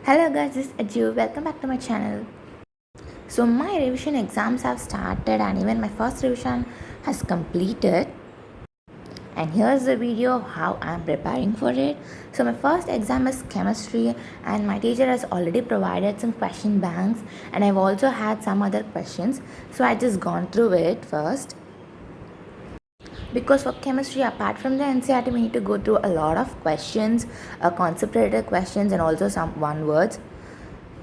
Hello guys, this is Aju. Welcome back to my channel. So my revision exams have started and even my first revision has completed. And here's the video of how I'm preparing for it. So my first exam is chemistry and my teacher has already provided some question banks and I've also had some other questions. So I just gone through it first. Because for chemistry, apart from the NCERT, we need to go through a lot of questions, concept related questions and also some one words.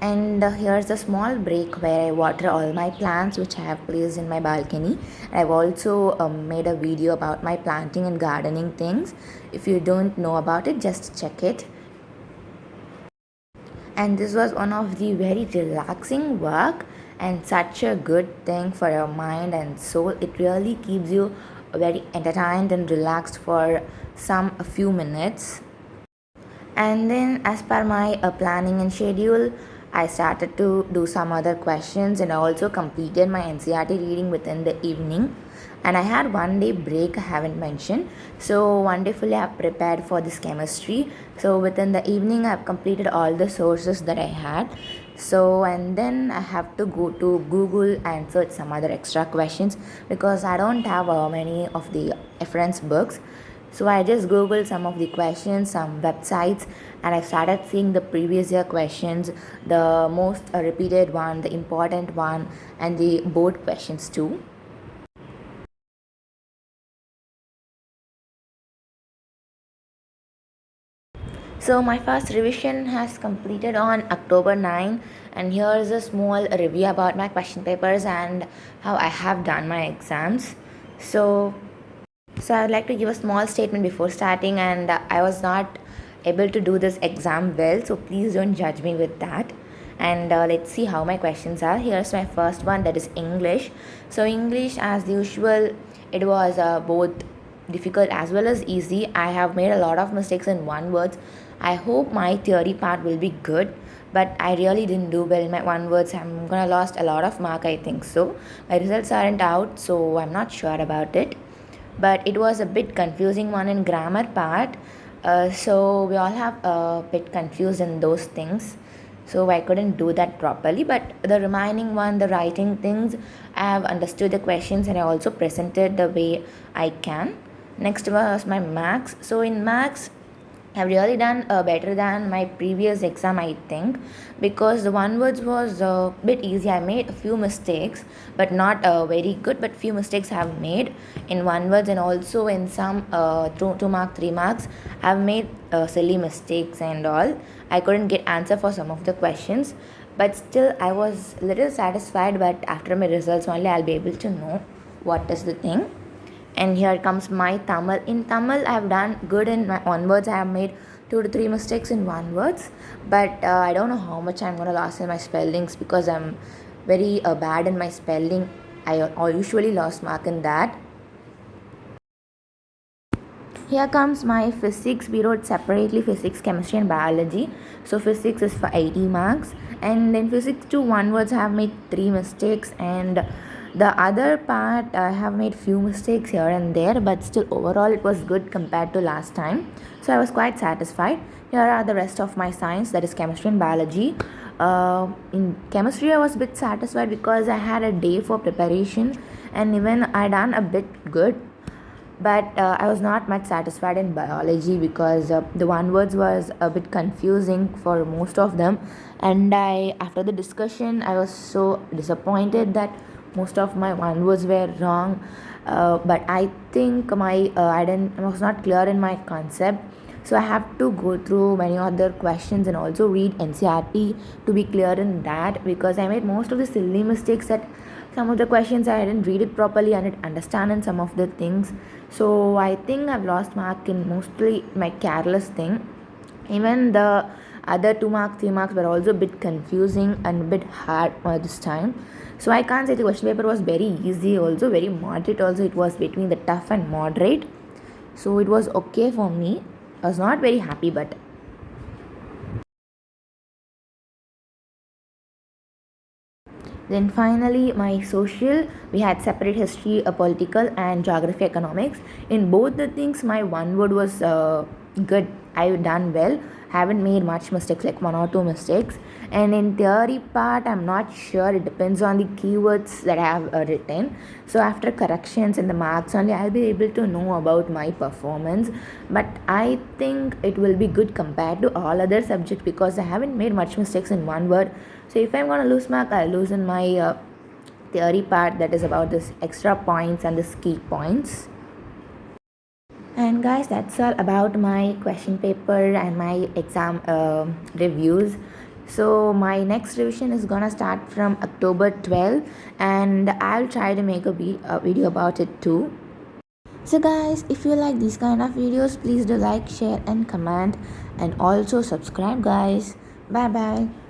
And here's a small break where I water all my plants which I have placed in my balcony. I've also made a video about my planting and gardening things. If you don't know about it, just check it. And this was one of the very relaxing work and such a good thing for your mind and soul. It really keeps you very entertained and relaxed for a few minutes. And then as per my planning and schedule, I started to do some other questions and I also completed my NCERT reading within the evening. And I had 1 day break I haven't mentioned. So one day fully I've prepared for this chemistry. So within the evening I've completed all the sources that I had. So and then I have to go to Google and search some other extra questions because I don't have many of the reference books. So I just googled some of the questions, some websites, and I started seeing the previous year questions, the most repeated one, the important one, and the board questions too. So my first revision has completed on October 9, and here is a small review about my question papers and how I have done my exams. So I would like to give a small statement before starting, and I was not able to do this exam well, so please don't judge me with that. And let's see how my questions are. Here's my first one, that is English. So English, as usual, it was both difficult as well as easy. I have made a lot of mistakes in one words. I hope my theory part will be good, but I really didn't do well in my one words. I'm gonna lost a lot of mark, I think so. My results aren't out, so I'm not sure about it, but it was a bit confusing one in grammar part. So we all have a bit confused in those things, so I couldn't do that properly, but the remaining one, the writing things, I have understood the questions and I also presented the way I can. Next was my max. So in max I've really done better than my previous exam, I think, because the one words was a bit easy. I made a few mistakes, but not very good. But few mistakes I have made in one words, and also in some 2 mark, 3 marks, I've made silly mistakes and all. I couldn't get answer for some of the questions, but still I was little satisfied. But after my results only, I'll be able to know what is the thing. And here comes my Tamil. In Tamil, I have done good in my onwards. I have made 2 to 3 mistakes in one words, but I don't know how much I'm gonna lose in my spellings because I'm very bad in my spelling. I usually lost mark in that. Here comes my physics. We wrote separately physics, chemistry, and biology. So physics is for 80 marks, and then physics to one words I have made 3 mistakes, and the other part I have made few mistakes here and there, but still overall it was good compared to last time. So I was quite satisfied. Here are the rest of my science, that is chemistry and biology. In chemistry, I was a bit satisfied because I had a day for preparation, and even I done a bit good, but I was not much satisfied in biology because the one words was a bit confusing for most of them, and I after the discussion I was so disappointed that most of my one words were wrong. But I think I was not clear in my concept, so I have to go through many other questions and also read NCERT to be clear in that, because I made most of the silly mistakes that some of the questions I didn't read it properly and didn't understand in some of the things. So I think I've lost mark in mostly my careless thing. Even the other 2 marks, 3 marks were also a bit confusing and a bit hard this time. So I can't say the question paper was very easy, also very moderate, also it was between the tough and moderate. So it was okay for me. I was not very happy, but then finally, my social, we had separate history, political, and geography, economics. In both the things, my one word was good. I done well. haven't made much mistakes, like one or two mistakes. And in theory part, I'm not sure. It depends on the keywords that I have written. So after corrections and the marks only, I'll be able to know about my performance. But I think it will be good compared to all other subjects because I haven't made much mistakes in one word. So if I'm gonna lose mark, I'll lose in my theory part, that is about this extra points and the key points. And guys, that's all about my question paper and my exam reviews. So my next revision is gonna start from October 12th, and I'll try to make a video about it too. So guys, if you like these kind of videos, please do like, share and comment, and also subscribe guys. Bye bye.